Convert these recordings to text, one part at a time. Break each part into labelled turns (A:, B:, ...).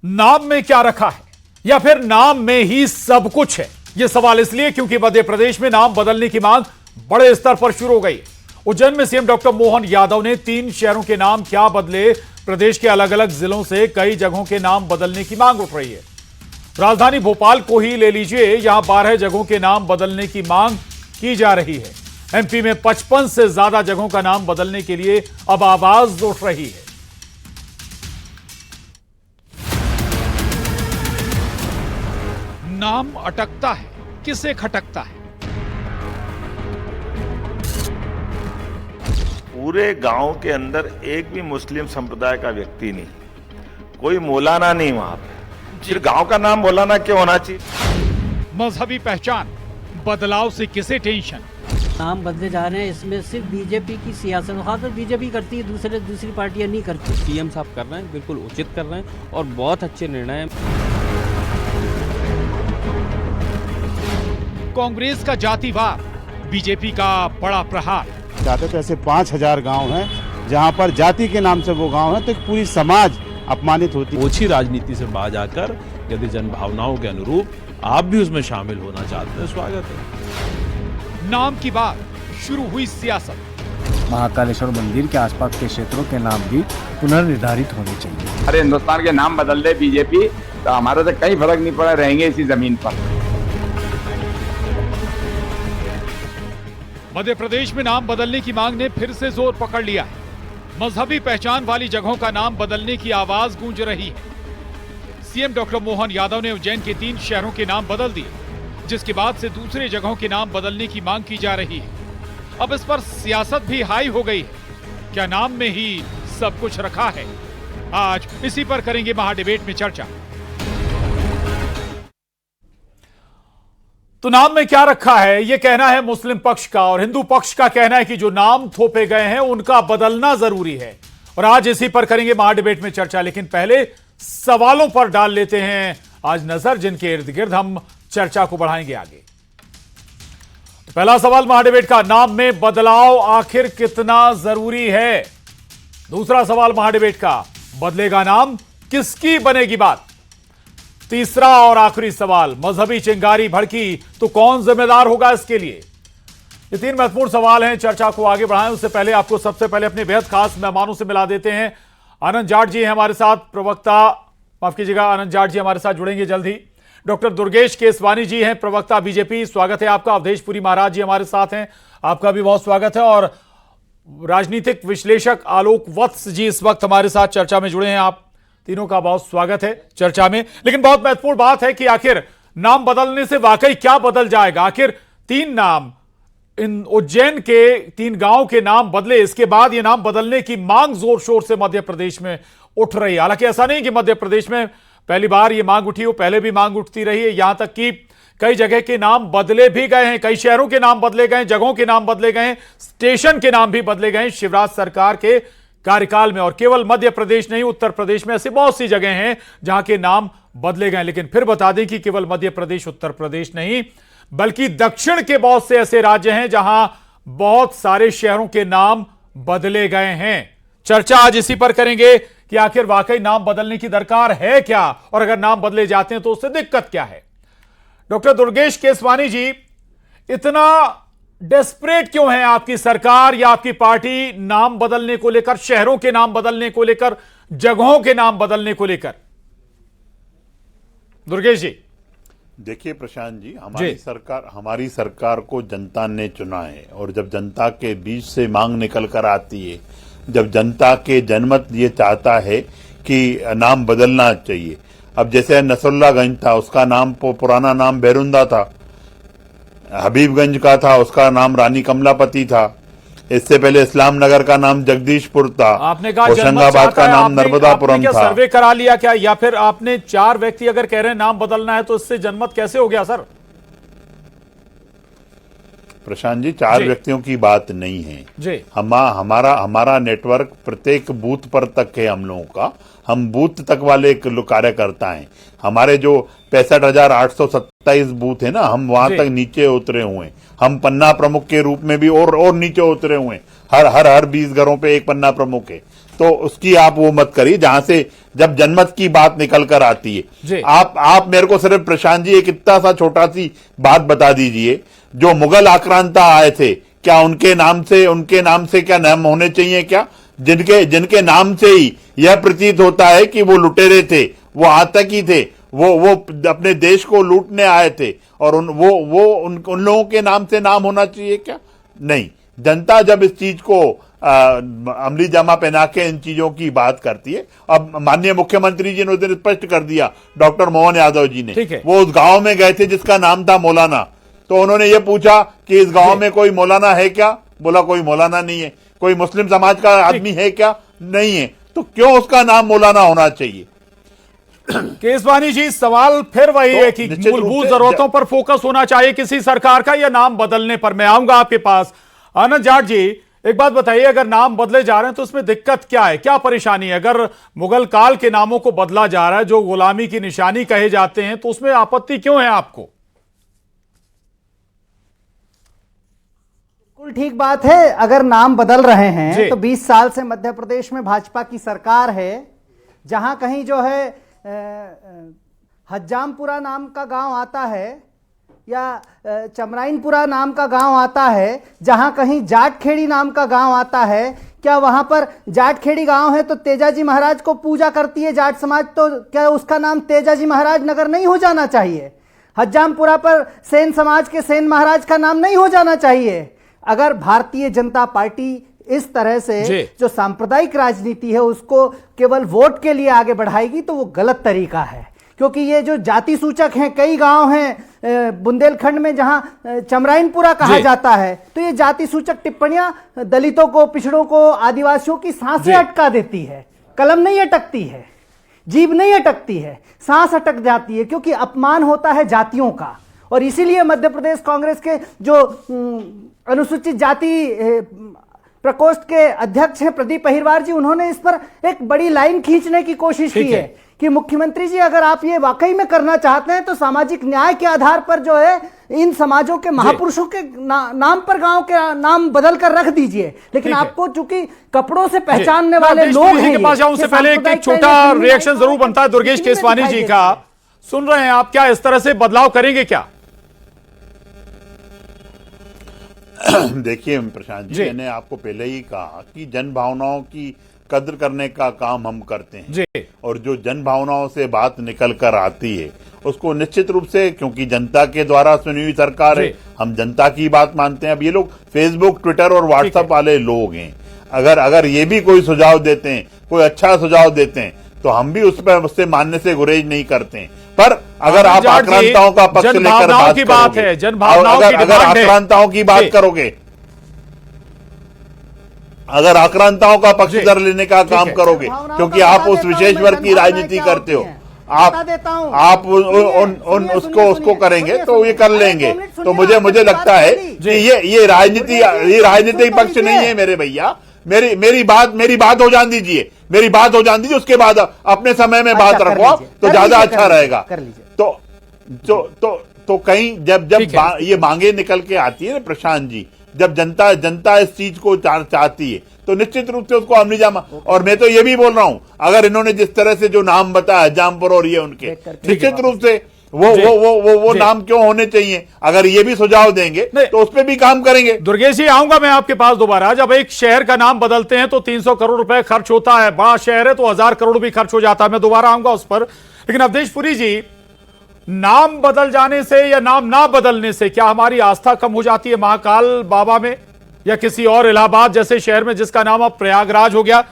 A: नाम में क्या रखा है, या फिर नाम में ही सब कुछ है? यह सवाल इसलिए क्योंकि मध्य प्रदेश में नाम बदलने की मांग बड़े स्तर पर शुरू हो गई है। उज्जैन में सीएम डॉक्टर मोहन यादव ने 3 शहरों के नाम क्या बदले, प्रदेश के अलग अलग जिलों से कई जगहों के नाम बदलने की मांग उठ रही है। राजधानी भोपाल को ही ले लीजिए, यहां 12 जगहों के नाम बदलने की मांग की जा रही है। एमपी में 55 से ज्यादा जगहों का नाम बदलने के लिए अब आवाज उठ रही है। नाम अटकता है, किसे खटकता है?
B: पूरे गांव के अंदर एक भी मुस्लिम संप्रदाय का व्यक्ति नहीं, कोई मौलाना नहीं वहां पे, फिर गांव का नाम मौलाना क्यों होना चाहिए?
A: मजहबी पहचान बदलाव से किसे टेंशन?
C: नाम बदले जा रहे हैं, इसमें सिर्फ बीजेपी की सियासत, खासकर बीजेपी करती है, दूसरी पार्टियां नहीं करती।
D: सीएम साहब कर रहे हैं, बिल्कुल उचित कर रहे हैं और बहुत अच्छे निर्णय हैं।
A: कांग्रेस का जातिवाद, बीजेपी का बड़ा प्रहार।
E: चाहते तो ऐसे 5000 गांव हैं जहां पर जाति के नाम से वो गांव है तो एक पूरी समाज अपमानित होती है।
F: ओछी राजनीति से बाज आकर यदि जनभावनाओं के अनुरूप आप भी उसमें शामिल होना चाहते हैं, स्वागत है।
A: नाम की बात शुरू हुई सियासत।
G: महाकालेश्वर मंदिर के आसपास के क्षेत्रों के नाम भी पुनर्निर्धारित होने चाहिए।
H: अरे हिंदुस्तान के नाम बदल दे बीजेपी तो हमारे से कहीं फर्क नहीं पड़ा, रहेंगे इसी जमीन पर।
A: मध्य प्रदेश में नाम बदलने की मांग ने फिर से जोर पकड़ लिया है। मजहबी पहचान वाली जगहों का नाम बदलने की आवाज गूंज रही है। सीएम डॉक्टर मोहन यादव ने उज्जैन के 3 शहरों के नाम बदल दिए, जिसके बाद से दूसरे जगहों के नाम बदलने की मांग की जा रही है। अब इस पर सियासत भी हाई हो गई है। क्या नाम में ही सब कुछ रखा है? आज इसी पर करेंगे महाडिबेट में चर्चा। तो नाम में क्या रखा है, यह कहना है मुस्लिम पक्ष का, और हिंदू पक्ष का कहना है कि जो नाम थोपे गए हैं उनका बदलना जरूरी है। और आज इसी पर करेंगे महाडिबेट में चर्चा। लेकिन पहले सवालों पर डाल लेते हैं आज नजर, जिनके इर्द गिर्द हम चर्चा को बढ़ाएंगे आगे। तो पहला सवाल महाडिबेट का, नाम में बदलाव आखिर कितना जरूरी है? दूसरा सवाल महाडिबेट का, बदलेगा नाम, किसकी बनेगी बात? तीसरा और आखिरी सवाल, मजहबी चिंगारी भड़की तो कौन जिम्मेदार होगा इसके लिए? ये 3 महत्वपूर्ण सवाल हैं। चर्चा को आगे बढ़ाएं उससे पहले आपको सबसे पहले अपने बेहद खास मेहमानों से मिला देते हैं। आनंद जाट जी हैं हमारे साथ, प्रवक्ता, माफ कीजिएगा, आनंद जाट जी हमारे साथ जुड़ेंगे जल्द ही। डॉक्टर दुर्गेश केसवानी जी हैं, प्रवक्ता बीजेपी, स्वागत है आपका। अवधेशपुरी महाराज जी हमारे साथ हैं, आपका भी बहुत स्वागत है। और राजनीतिक विश्लेषक आलोक वत्स जी इस वक्त हमारे साथ चर्चा में जुड़े हैं। आप तीनों का बहुत स्वागत है चर्चा में। लेकिन बहुत महत्वपूर्ण बात है कि आखिर नाम बदलने से वाकई क्या बदल जाएगा? आखिर 3 नाम, इन उज्जैन के 3 गांव के नाम बदले, इसके बाद ये नाम बदलने की मांग जोर शोर से मध्य प्रदेश में उठ रही है। हालांकि ऐसा नहीं कि मध्य प्रदेश में पहली बार ये मांग उठी हो, पहले भी मांग उठती रही है। यहां तक कि कई जगह के नाम बदले भी गए हैं, कई शहरों के नाम बदले गए, जगहों के नाम बदले गए, स्टेशन के नाम भी बदले गए शिवराज सरकार के कार्यकाल में। और केवल मध्य प्रदेश नहीं, उत्तर प्रदेश में ऐसी बहुत सी जगह हैं जहां के नाम बदले गए। लेकिन फिर बता दें कि केवल मध्य प्रदेश, उत्तर प्रदेश नहीं, बल्कि दक्षिण के बहुत से ऐसे राज्य हैं जहां बहुत सारे शहरों के नाम बदले गए हैं। चर्चा आज इसी पर करेंगे कि आखिर वाकई नाम बदलने की दरकार है क्या, और अगर नाम बदले जाते हैं तो उससे दिक्कत क्या है? डॉक्टर दुर्गेश केसवानी जी, इतना डेस्परेट क्यों है आपकी सरकार या आपकी पार्टी नाम बदलने को लेकर, शहरों के नाम बदलने को लेकर, जगहों के नाम बदलने को लेकर? दुर्गेश जी।
E: देखिए प्रशांत जी, हमारी सरकार को जनता ने चुना है, और जब जनता के बीच से मांग निकल कर आती है, जब जनता के जनमत ये चाहता है कि नाम बदलना चाहिए। अब जैसे नसरुल्लागंज था, उसका नाम पुराना नाम बैरुंदा था, हबीबगंज का था, उसका नाम रानी कमलापति था, इससे पहले इस्लाम नगर का नाम जगदीशपुर था,
A: आपने कहा
E: होशंगाबाद का नाम नर्मदापुरम था।
A: सर्वे करा लिया क्या, या फिर आपने 4 व्यक्ति अगर कह रहे हैं नाम बदलना है तो इससे जनमत कैसे हो गया सर?
E: प्रशांत जी, 4 व्यक्तियों की बात नहीं है
A: जी।
E: हमारा नेटवर्क प्रत्येक बूथ पर तक है हम लोगों का। हम बूथ तक वाले कार्यकर्ता हैं। हमारे जो 65,827 बूथ है ना, हम वहां तक नीचे उतरे हुए हैं। हम पन्ना प्रमुख के रूप में भी और नीचे उतरे हुए हैं। हर 20 घरों पे एक पन्ना प्रमुख है। तो उसकी आप वो मत करिए जहां से जब जनमत की बात निकल कर आती है। आप मेरे को सिर्फ प्रशांत जी एक इतना सा छोटा सी बात बता दीजिए, जो मुगल आक्रांता आए थे क्या उनके नाम से क्या नाम होने चाहिए क्या? जिनके नाम से ही यह प्रतीत होता है कि वो लुटेरे थे, वो आतंकी थे, वो अपने देश को लूटने आए थे, और उन लोगों के नाम से नाम होना चाहिए क्या? नहीं। जनता जब इस चीज को अमली जामा पहना के इन चीजों की बात करती है। अब माननीय मुख्यमंत्री जी ने उस दिन स्पष्ट कर दिया, डॉक्टर मोहन यादव जी ने, वो उस गांव में गए थे जिसका नाम था मौलाना, तो उन्होंने ये पूछा कि इस गांव में कोई मौलाना है क्या? बोला कोई मौलाना नहीं है। कोई मुस्लिम समाज का आदमी है क्या? नहीं है। तो क्यों उसका नाम मौलाना होना चाहिए?
A: केसवानी जी, सवाल फिर वही है कि मूलभूत जरूरतों पर फोकस होना चाहिए किसी सरकार का, या नाम बदलने पर? मैं आऊंगा आपके पास। आनंद जाट जी, एक बात बताइए, अगर नाम बदले जा रहे हैं तो उसमें दिक्कत क्या है, क्या परेशानी है? अगर मुगल काल के नामों को बदला जा रहा है जो गुलामी की निशानी कहे जाते हैं, तो उसमें आपत्ति क्यों है आपको?
I: बिल्कुल ठीक बात है। अगर नाम बदल रहे हैं तो 20 साल से मध्य प्रदेश में भाजपा की सरकार है, जहां कहीं जो है हज्जामपुरा नाम का गांव आता है या चमराइनपुरा नाम का गांव आता है, जहां कहीं जाटखेड़ी नाम का गांव आता है, क्या वहां पर जाटखेड़ी गांव है तो तेजाजी महाराज को पूजा करती है जाट समाज, तो क्या उसका नाम तेजाजी महाराज नगर नहीं हो जाना चाहिए? हज्जामपुरा पर सेन समाज के सेन महाराज का नाम नहीं हो जाना चाहिए? अगर भारतीय जनता पार्टी इस तरह से जो सांप्रदायिक राजनीति है उसको केवल वोट के लिए आगे बढ़ाएगी तो वो गलत तरीका है, क्योंकि ये जो जाति सूचक हैं, कई गांव हैं बुंदेलखंड में जहां चमराइनपुरा कहा जाता है, तो ये जाति सूचक टिप्पणियां दलितों को, पिछड़ों को, आदिवासियों की सांसें अटका देती है। कलम नहीं अटकती है, जीभ नहीं अटकती है, सांस अटक जाती है, क्योंकि अपमान होता है जातियों का। और इसीलिए मध्य प्रदेश कांग्रेस के जो अनुसूचित जाति प्रकोष्ठ के अध्यक्ष हैं प्रदीप अहिरवार जी, उन्होंने इस पर एक बड़ी लाइन खींचने की कोशिश की है कि मुख्यमंत्री जी, अगर आप ये वाकई में करना चाहते हैं तो सामाजिक न्याय के आधार पर जो है इन समाजों के महापुरुषों के नाम पर गांव के नाम बदल कर रख दीजिए। लेकिन आपको चूंकि कपड़ों से पहचानने वाले लोग हैं,
A: के पास जाऊं से पहले एक छोटा रिएक्शन जरूर बनता है दुर्गेश केसवानी जी का। सुन रहे हैं आप, क्या इस तरह से बदलाव करेंगे क्या?
E: देखिए प्रशांत जी, मैंने आपको पहले ही कहा कि जन भावनाओं की कद्र करने का काम हम करते हैं, और जो जन भावनाओं से बात निकल कर आती है उसको निश्चित रूप से, क्योंकि जनता के द्वारा चुनी हुई सरकार है, हम जनता की बात मानते हैं। अब ये लोग फेसबुक, ट्विटर और व्हाट्सएप वाले लोग हैं, अगर ये भी कोई सुझाव देते हैं, कोई अच्छा सुझाव देते हैं, तो हम भी उससे मानने से गुरेज नहीं करते हैं। पर अगर आप आक्रांताओं का पक्ष लेकर बात
A: है,
E: अगर आक्रांताओं की बात करोगे, अगर आक्रांताओं का पक्षधर लेने का काम करोगे, क्योंकि आप उस विशेष वर्ग की राजनीति करते हो, आप उसको करेंगे तो ये कर लेंगे। तो मुझे लगता है कि ये राजनीतिक पक्ष नहीं है मेरे भैया। मेरी बात हो जान दीजिए, उसके बाद अपने समय में बात रखो तो ज्यादा अच्छा रहेगा। तो कहीं जब ये मांगे निकल के आती है ना प्रशांत जी, जब जनता इस चीज को चाहती है तो निश्चित रूप से उसको अमली जामा। और मैं तो ये भी बोल रहा हूं, अगर इन्होंने जिस तरह से जो नाम बताया जामपुर और ये उनके, निश्चित रूप से वो नाम क्यों होने चाहिए, अगर ये भी सुझाव देंगे तो उस पर भी काम करेंगे।
A: दुर्गेश जी, आऊंगा मैं आपके पास दोबारा। जब एक शहर का नाम बदलते हैं तो 300 करोड़ रुपए खर्च होता है, बड़ा शहर है तो 1000 करोड़ भी खर्च हो जाता है। मैं दोबारा आऊंगा उस पर। लेकिन अवधेशपुरी जी, नाम बदल जाने से या नाम ना बदलने से क्या हमारी आस्था कम हो जाती है महाकाल बाबा में, या किसी और इलाहाबाद जैसे शहर में जिसका नाम अब प्रयागराज हो गया?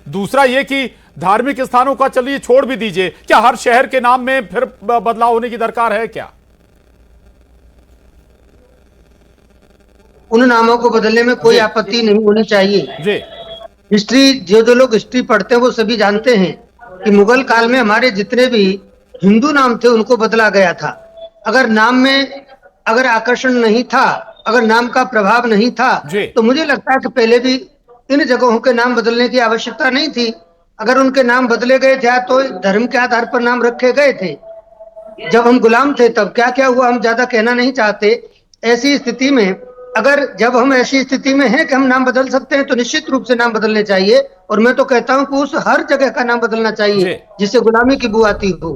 A: दूसरा ये कि धार्मिक स्थानों का चलिए छोड़ भी दीजिए, क्या हर शहर के नाम में फिर बदलाव होने की दरकार है क्या?
J: उन नामों को बदलने में कोई आपत्ति नहीं होनी चाहिए जी। हिस्ट्री, जो लोग हिस्ट्री पढ़ते हैं वो सभी जानते हैं कि मुगल काल में हमारे जितने भी हिंदू नाम थे उनको बदला गया था। अगर नाम में अगर आकर्षण नहीं था, अगर नाम का प्रभाव नहीं था, तो मुझे लगता है कि पहले भी इन जगहों के नाम बदलने की आवश्यकता नहीं थी। अगर उनके नाम बदले गए थे तो धर्म के आधार पर नाम रखे गए थे। जब हम गुलाम थे तब क्या क्या हुआ हम ज्यादा कहना नहीं चाहते। ऐसी स्थिति में अगर जब हम ऐसी स्थिति में हैं कि हम नाम बदल सकते हैं तो निश्चित रूप से नाम बदलने चाहिए। और मैं तो कहता हूं कि उस हर जगह का नाम बदलना चाहिए जिससे गुलामी की बू आती हो।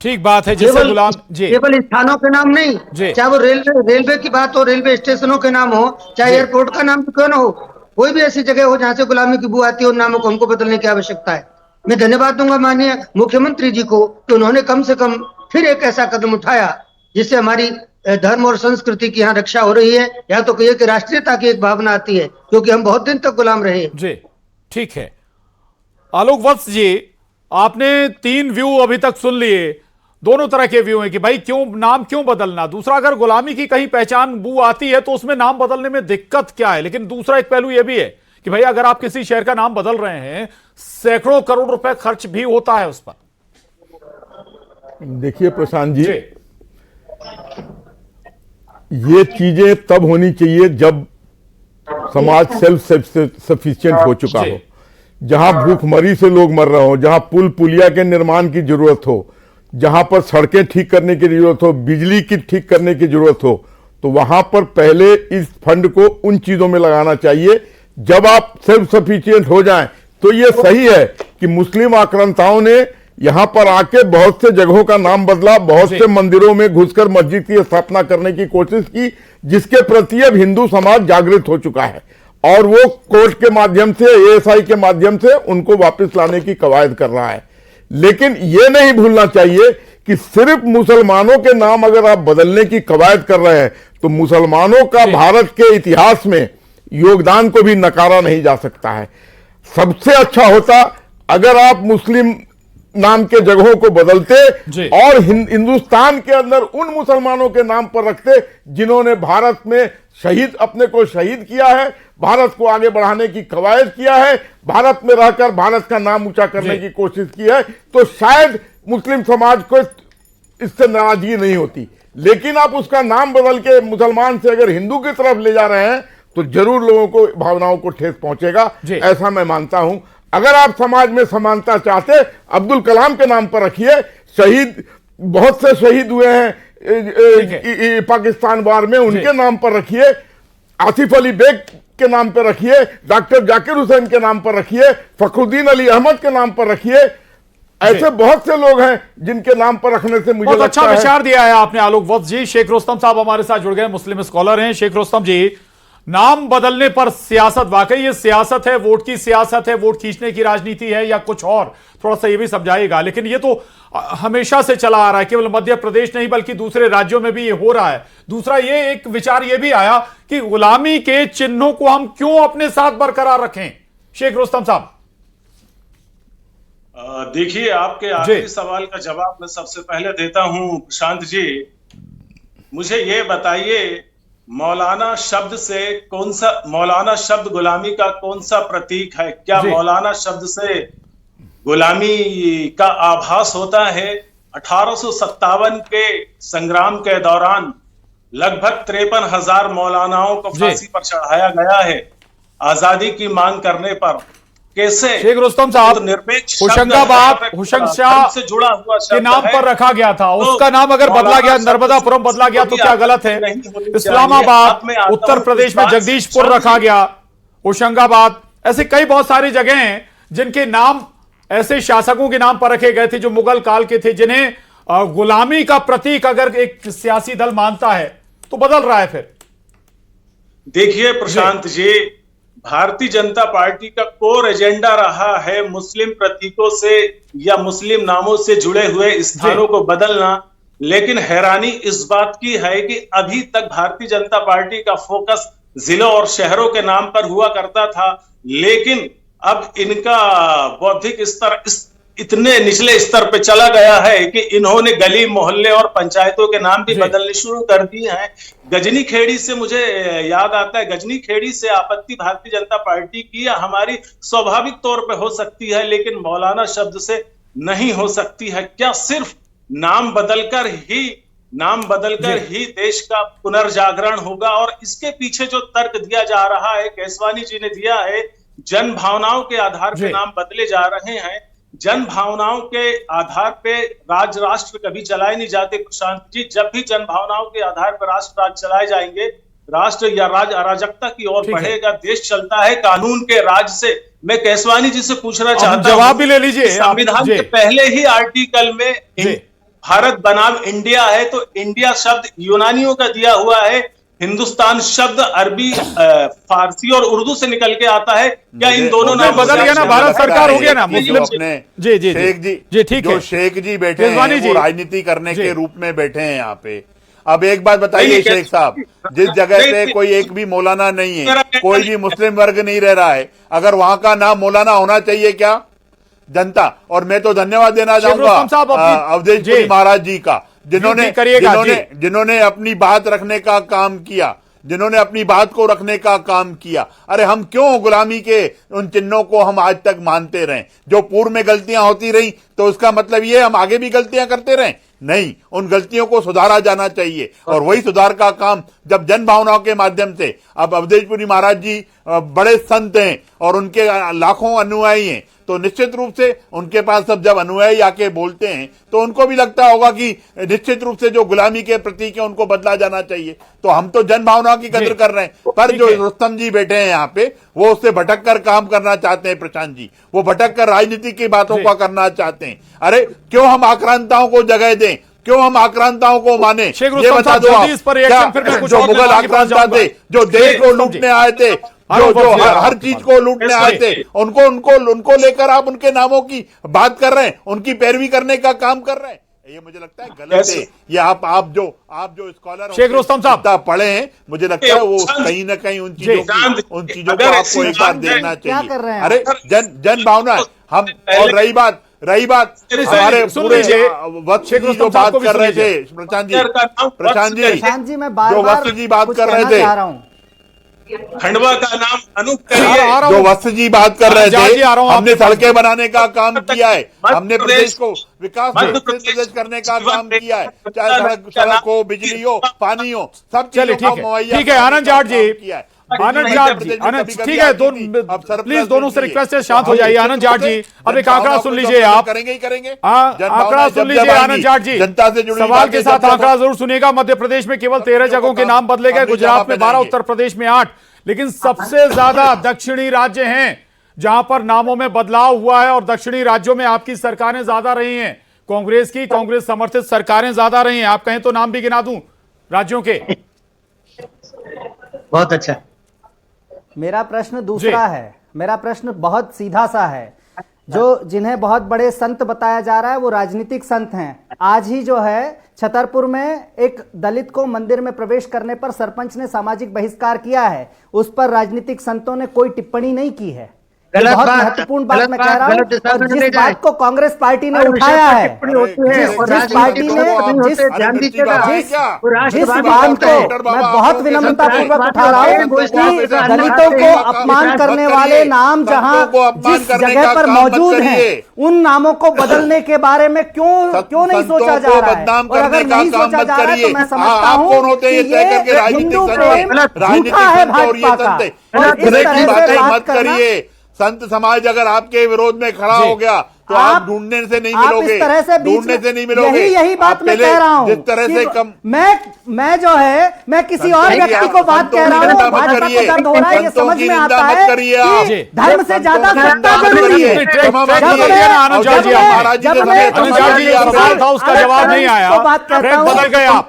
A: ठीक बात है। जैसे गुलाम जी,
J: केवल स्थानों के नाम नहीं, चाहे वो रेलवे की बात हो, रेलवे स्टेशनों के नाम हो, चाहे एयरपोर्ट का नाम क्यों ना हो, कोई भी ऐसी जगह हो जहां से गुलामी की बू आती हो, उन नामों को हमको बदलने की आवश्यकता है। मैं धन्यवाद दूंगा माननीय मुख्यमंत्री जी को कि उन्होंने कम से कम फिर एक ऐसा कदम उठाया जिससे हमारी धर्म और संस्कृति की यहाँ रक्षा हो रही है, या तो कहिए कि राष्ट्रीयता की एक भावना आती है, क्योंकि हम बहुत दिन तक गुलाम रहे।
A: जी ठीक है। आलोक वत्स जी, आपने 3 व्यू अभी तक सुन लिए। दोनों तरह के व्यू हैं कि भाई नाम क्यों बदलना। दूसरा, अगर गुलामी की कहीं पहचान बू आती है तो उसमें नाम बदलने में दिक्कत क्या है। लेकिन दूसरा एक पहलू यह भी है कि भाई अगर आप किसी शहर का नाम बदल रहे हैं, सैकड़ों करोड़ रुपए खर्च भी होता है उस पर।
K: देखिए प्रशांत जी, ये चीजें तब होनी चाहिए जब समाज सेल्फ सफिशिएंट हो चुका हो, जहां भूखमरी से लोग मर रहे हो, जहां पुल पुलिया के निर्माण की जरूरत हो, जहां पर सड़कें ठीक करने की जरूरत हो, बिजली की ठीक करने की जरूरत हो, तो वहां पर पहले इस फंड को उन चीजों में लगाना चाहिए। जब आप सेल्फ सफिशिएंट हो जाएं तो ये सही है कि मुस्लिम आक्रांताओं ने यहां पर आके बहुत से जगहों का नाम बदला, बहुत से मंदिरों में घुसकर मस्जिद की स्थापना करने की कोशिश की, जिसके प्रति अब हिंदू समाज जागृत हो चुका है और वो कोर्ट के माध्यम से, एएसआई के माध्यम से उनको वापस लाने की कवायद कर रहा है। लेकिन ये नहीं भूलना चाहिए कि सिर्फ मुसलमानों के नाम अगर आप बदलने की कवायद कर रहे हैं तो मुसलमानों का भारत के इतिहास में योगदान को भी नकारा नहीं जा सकता है। सबसे अच्छा होता अगर आप मुस्लिम नाम के जगहों को बदलते और हिंदुस्तान के अंदर उन मुसलमानों के नाम पर रखते जिन्होंने भारत में अपने को शहीद किया है, भारत को आगे बढ़ाने की कवायद किया है, भारत में रहकर भारत का नाम ऊंचा करने की कोशिश की है, तो शायद मुस्लिम समाज को इससे नाराजगी नहीं होती। लेकिन आप उसका नाम बदल के मुसलमान से अगर हिंदू की तरफ ले जा रहे हैं तो जरूर लोगों को भावनाओं को ठेस पहुंचेगा, ऐसा मैं मानता हूं। अगर आप समाज में समानता चाहते, अब्दुल कलाम के नाम पर रखिए, बहुत से शहीद हुए हैं पाकिस्तान वार में, उनके नाम पर रखिए, आसिफ अली बेग के नाम पर रखिए, डॉक्टर जाकिर हुसैन के नाम पर रखिए, फखरुद्दीन अली अहमद के नाम पर रखिए। ऐसे बहुत से लोग हैं जिनके नाम पर रखने से मुझे
A: बहुत अच्छा विचार दिया है आपने आलोक वत्स जी। शेख रुस्तम साहब हमारे साथ जुड़ गए, मुस्लिम स्कॉलर हैं। शेख रुस्तम जी, नाम बदलने पर सियासत, वाकई ये सियासत है, वोट की सियासत है, वोट खींचने की राजनीति है या कुछ और, थोड़ा सा ये भी समझाइएगा। लेकिन ये तो हमेशा से चला आ रहा है, केवल मध्य प्रदेश नहीं बल्कि दूसरे राज्यों में भी ये हो रहा है। दूसरा ये एक विचार ये भी आया कि गुलामी के चिन्हों को हम क्यों अपने साथ बरकरार रखें। शेख रुस्तम साहब,
L: देखिए, आपके आखिरी सवाल का जवाब मैं सबसे पहले देता हूं प्रशांत जी। मुझे ये बताइए, मौलाना शब्द से मौलाना शब्द गुलामी का कौन सा प्रतीक है? क्या मौलाना शब्द से गुलामी का आभास होता है? 1857 के संग्राम के दौरान लगभग 53,000 मौलानाओं को फांसी पर चढ़ाया गया है आजादी की मांग करने पर। कैसे?
A: शेख रुस्तम साहब, होशंगाबाद होशंगशाह
L: से जुड़ा हुआ
A: के नाम पर रखा गया था, उसका नाम अगर बदला गया, नर्मदापुरम बदला गया तो क्या गलत है? इस्लामाबाद उत्तर प्रदेश में जगदीशपुर रखा गया, होशंगाबाद, ऐसे कई बहुत सारी जगह हैं जिनके नाम ऐसे शासकों के नाम पर रखे गए थे जो मुगल काल के थे, जिन्हें गुलामी का प्रतीक अगर एक सियासी दल मानता है तो बदल रहा है। फिर
L: देखिए प्रशांत जी, भारतीय जनता पार्टी का कोर एजेंडा रहा है मुस्लिम प्रतीकों से या मुस्लिम नामों से जुड़े हुए स्थानों को बदलना। लेकिन हैरानी इस बात की है कि अभी तक भारतीय जनता पार्टी का फोकस जिलों और शहरों के नाम पर हुआ करता था, लेकिन अब इनका बौद्धिक स्तर इतने निचले स्तर पे चला गया है कि इन्होंने गली मोहल्ले और पंचायतों के नाम भी बदलने शुरू कर दिए हैं। गजनी खेड़ी से मुझे याद आता है, गजनी खेड़ी से आपत्ति भारतीय जनता पार्टी की या हमारी स्वाभाविक तौर पे हो सकती है, लेकिन मौलाना शब्द से नहीं हो सकती है। क्या सिर्फ नाम बदलकर ही देश का पुनर्जागरण होगा? और इसके पीछे जो तर्क दिया जा रहा है, केसवानी जी ने दिया है, जन भावनाओं के आधार पर नाम बदले जा रहे हैं। जन भावनाओं के आधार पे राष्ट्र कभी चलाए नहीं जाते प्रशांत जी। जब भी जन भावनाओं के आधार पर राष्ट्र चलाए जाएंगे राष्ट्र या राज अराजकता की ओर बढ़ेगा। देश चलता है कानून के राज से। मैं केसवानी जी से पूछना चाहता हूं,
A: जवाब भी ले लीजिए।
L: संविधान के पहले ही आर्टिकल में भारत बनाम इंडिया है, तो इंडिया शब्द यूनानियों का दिया हुआ है, हिंदुस्तान शब्द अरबी, फारसी और उर्दू से निकल के आता है। क्या इन दोनों नाम
A: बदल गया ना? भारत सरकार हो गया ना मुस्लिम।
E: अपने
A: जी जी
E: शेख
A: जी ठीक है।
E: जो शेख जी बैठे हैं वो राजनीति करने के रूप में बैठे हैं यहाँ पे। अब एक बात बताइए शेख साहब, जिस जगह पे कोई एक भी मौलाना नहीं है, कोई भी मुस्लिम वर्ग नहीं रह रहा है, अगर वहां का नाम मौलाना होना चाहिए क्या जनता? और मैं तो धन्यवाद देना चाहूंगा अवधेश पुरी महाराज जी का, जिन्होंने अपनी बात रखने का काम किया, जिन्होंने अपनी बात को रखने का काम किया। अरे हम क्यों गुलामी के उन चिन्हों को हम आज तक मानते रहें? जो पूर्व में गलतियां होती रही तो उसका मतलब ये हम आगे भी गलतियां करते रहें? नहीं, उन गलतियों को सुधारा जाना चाहिए। और वही सुधार का काम जब जन भावनाओं के माध्यम से, अब अवधेश पुरी महाराज जी बड़े संत हैं और उनके लाखों अनुयायी हैं, तो निश्चित रूप से उनके पास सब जब अनुयायी आके बोलते हैं तो उनको भी लगता होगा कि निश्चित रूप से जो गुलामी के प्रतीक है उनको बदला जाना चाहिए। तो हम तो जन भावनाओं की कदर कर रहे हैं, पर जो रुस्तम जी बैठे हैं यहाँ पे वो उससे भटक कर काम करना चाहते हैं। प्रशांत जी वो भटक कर राजनीति की बातों का करना चाहते हैं। अरे क्यों हम आक्रांताओं को जगह दें? क्यों हम आक्रांताओं को माने? ये बता दो आप, जो मुगल आक्रांता थे, जो देश को लूटने आए थे, जो हर चीज को लूटने आए थे, उनको लेकर आप उनके नामों की बात कर रहे हैं, उनकी पैरवी करने का काम कर रहे हैं। ये मुझे लगता है गलत है। ये आप जो स्कॉलर
A: शेख रुस्तम साहब
E: पढ़े हैं, मुझे लगता है वो कहीं ना कहीं उन चीजों को आपको एक बार देखना चाहिए। अरे जन भावना हम, और रही बात हमारे पूरे वक्त जी जो बात कर रहे थे, प्रशांत जी
I: मैं
E: जो वक्त जी बात कर रहे थे,
L: खंडवा का नाम अनूप करिए।
E: जो वस्त जी बात कर रहे थे, हमने सड़कें बनाने का काम किया है, हमने प्रदेश को विकास प्रदेश करने का काम किया है, चाहे सड़क हो, बिजली हो, पानी हो, सब चीजें
A: ठीक है। आनंद जाट जी, ठीक है, प्लीज दोनों से रिक्वेस्ट है शांत हो जाइए। आनंद जाट जी अब एक आंकड़ा सुन लीजिए। आप
E: करेंगे
A: आंकड़ा सुन लीजिए आनंद जाट जी,
E: जनता से जुड़ी
A: सवाल के साथ आंकड़ा जरूर सुनिएगा। मध्य प्रदेश में केवल 13 जगहों के नाम बदले गए, गुजरात में 12, उत्तर प्रदेश में 8, लेकिन सबसे ज्यादा दक्षिणी राज्य हैं जहां पर नामों में बदलाव हुआ है। और दक्षिणी राज्यों में आपकी सरकारें ज्यादा रही हैं, कांग्रेस समर्थित सरकारें ज्यादा रही हैं। आप कहें तो नाम भी गिना दूं राज्यों के।
J: बहुत अच्छा।
I: मेरा प्रश्न दूसरा है। मेरा प्रश्न बहुत सीधा सा है। जिन्हें बहुत बड़े संत बताया जा रहा है वो राजनीतिक संत हैं। आज ही जो है छतरपुर में एक दलित को मंदिर में प्रवेश करने पर सरपंच ने सामाजिक बहिष्कार किया है, उस पर राजनीतिक संतों ने कोई टिप्पणी नहीं की है। बहुत महत्वपूर्ण बात मैं कह रहा हूँ, और जिस बात को कांग्रेस पार्टी ने उठाया है, जिस पार्टी ने जिस बात को मैं बहुत विनम्रता पूर्वक उठा रहा हूँ कि दलितों को अपमान करने वाले नाम जहाँ जिस जगह पर मौजूद हैं, उन नामों को बदलने के बारे में क्यों नहीं सोचा जा रहा है? और अगर नहीं सोचा जा रहा है तो मैं समझता हूँ कि ये हिंदू प्रेम झूठा है भाजपा का। और इस तरह से बात करना,
E: संत समाज अगर आपके विरोध में खड़ा हो गया तो आप ढूंढने से नहीं मिलोगे, ढूंढने से नहीं मिलोगे।
I: यही बात मैं कह रहा हूँ।
E: जिस तरह से कम
I: मैं जो है मैं किसी और व्यक्ति को बात कह रहा हूँ, भाजपा को दर्द हो रहा है, ये समझ में आता है कि धर्म से ज्यादा सत्ता जरूरी है।
A: उसका जवाब नहीं आया,
I: बात करता हूँ,
A: बदल गए आप।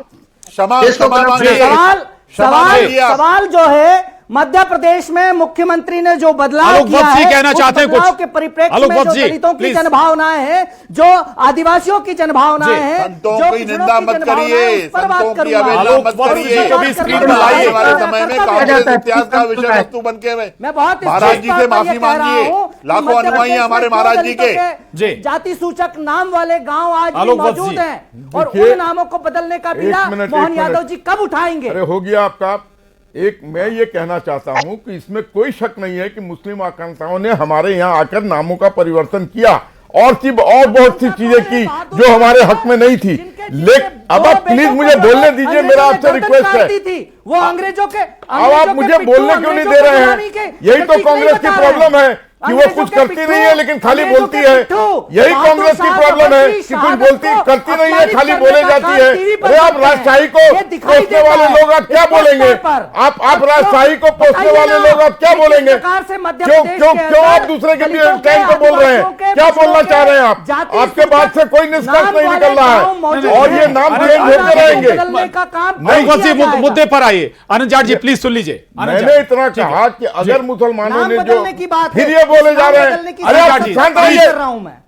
I: सवाल जो है मध्य प्रदेश में मुख्यमंत्री ने जो बदलाव किया है,
A: कहना चाहते हैं
I: बदलाव के परिप्रेक्ष्य में जो दलितों की जनभावनाएं हैं, जो आदिवासियों की जनभावनाएं हैं,
E: जो निंदा मत करिए, संतों की अवहेलना मत करिए। हमारे समय में कांग्रेस इतिहास का विषय वस्तु बन के
I: मैं बहुत
E: महाराज जी से माफी मांगिए। लाखों अनुयायी हमारे महाराज जी के
I: जाति सूचक नाम वाले गाँव आज भी मौजूद हैं, और उन नामों को बदलने का बीड़ा मोहन यादव जी कब उठाएंगे?
K: अरे हो गया आपका। मैं ये कहना चाहता हूं कि इसमें कोई शक नहीं है कि मुस्लिम आकांक्षाओं ने हमारे यहाँ आकर नामों का परिवर्तन किया और बहुत सी चीजें की जो हमारे हक में नहीं थी। लेकिन अब आप प्लीज मुझे बोलने दीजिए, मेरा आपसे रिक्वेस्ट है।
I: वो अंग्रेजों के
K: अब आप मुझे बोलने क्यों नहीं दे रहे हैं? यही तो कांग्रेस की प्रॉब्लम है कि वो कुछ करती नहीं है लेकिन खाली बोलती है। यही कांग्रेस की प्रॉब्लम है कि कुछ बोलती करती नहीं है, खाली बोले जाती है। अरे आप राजशाही को पोसने वाले लोग आप क्या बोलेंगे? आप राजशाही को पोसने वाले लोग आप क्या बोलेंगे? क्यों आप दूसरे के टाइम को बोल रहे हैं? क्या बोलना चाह रहे हैं आप? आपके बात से कोई निष्कर्ष नहीं निकल रहा है और ये नाम चेंज होते रहेंगे।
A: मुद्दे पर आइए आनंद जाट जी, प्लीज सुन लीजिए।
K: मैंने इतना कहा कि अगर मुसलमानों ने जो फिर ये बोले जा रहे हैं, अरे आप शांत रहिए,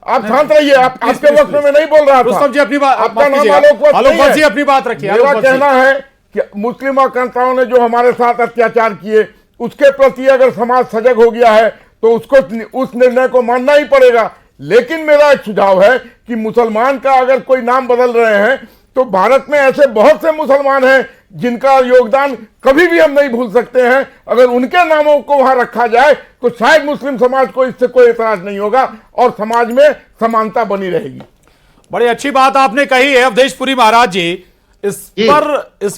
K: आप शांत रहिए, आपके वक्त में मैं नहीं बोल रहा था।
A: रुस्तम जी अपनी बात,
K: आपका नाम आलोक
A: जी अपनी बात रखिए।
K: मेरा कहना है कि मुस्लिम आकांक्षाओं ने जो हमारे साथ अत्याचार किए उसके प्रति अगर समाज सजग हो गया है तो उसको उस निर्णय को मानना ही पड़ेगा। लेकिन मेरा एक सुझाव है कि मुसलमान का अगर कोई नाम बदल रहे हैं तो भारत में ऐसे बहुत से मुसलमान हैं जिनका योगदान कभी भी हम नहीं भूल सकते हैं। अगर उनके नामों को वहां रखा जाए तो शायद मुस्लिम समाज को इससे कोई एतराज नहीं होगा और समाज में समानता बनी रहेगी।
A: बड़ी अच्छी बात आपने कही है अवधेशपुरी महाराज जी। इस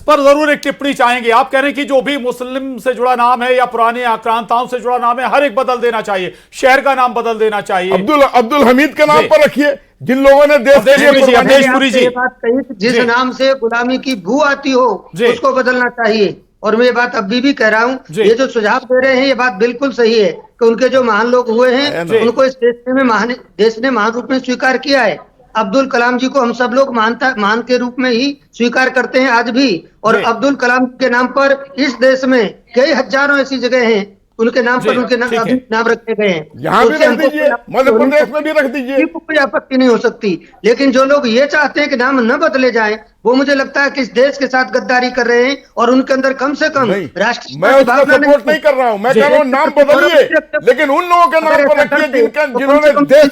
A: पर जरूर एक टिप्पणी चाहेंगे। आप कह रहे हैं कि जो भी मुस्लिम से जुड़ा नाम है या पुराने आक्रांताओं से जुड़ा नाम है हर एक बदल देना चाहिए, शहर का नाम बदल देना चाहिए।
K: अब्दुल हमीद के नाम पर रखिए, जिन लोगों ने देश के लिए
A: अवधेशपुरी जी
J: बात कही, जिस नाम से गुलामी की बू आती हो उसको बदलना चाहिए। और मैं बात अभी भी कह रहा हूँ, ये जो सुझाव दे रहे हैं ये बात बिल्कुल सही है कि उनके जो महान लोग हुए हैं उनको इस देश ने महान रूप में स्वीकार किया है। अब्दुल कलाम जी को हम सब लोग महान के रूप में ही स्वीकार करते हैं आज भी। और अब्दुल कलाम के नाम पर इस देश में कई हजारों ऐसी जगह हैं उनके नाम पर उनके नाम रखे गए हैं।
K: यहाँ भी रख दीजिए, मध्य प्रदेश में भी रख दीजिए,
J: कोई आपत्ति नहीं हो सकती। लेकिन जो लोग ये चाहते हैं कि नाम न बदले जाएं, वो मुझे लगता है कि इस देश के साथ गद्दारी कर रहे हैं और उनके अंदर कम से कम राष्ट्र
K: मैं उसका सपोर्ट नहीं कर रहा हूँ। मैं कह रहा हूँ नाम बदलिए, लेकिन उन लोगों के नाम पर रखिए जिन्होंने देश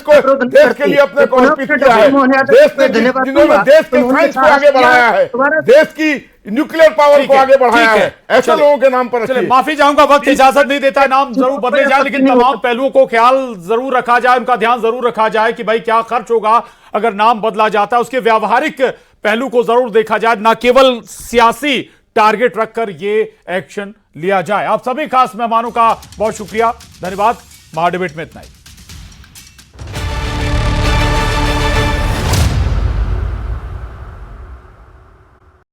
K: के लिए अपने को अर्पित किया है, जिन्होंने देश के साइंस को आगे बढ़ाया है, देश की न्यूक्लियर पावर को आगे बढ़ाया है, ऐसे लोगों के नाम पर रखिए।
A: माफी चाहूंगा, वक्त इजाजत नहीं देता है, नाम जरूर बदले जाए लेकिन तमाम पहलुओं को ख्याल जरूर रखा जाए, उनका ध्यान जरूर रखा जाए कि भाई क्या खर्च होगा अगर नाम बदला जाता है, उसके व्यावहारिक पहलू को जरूर देखा जाए, ना केवल सियासी टारगेट रखकर ये एक्शन लिया जाए। आप सभी खास मेहमानों का बहुत शुक्रिया, धन्यवाद। महाडिबेट में इतना ही।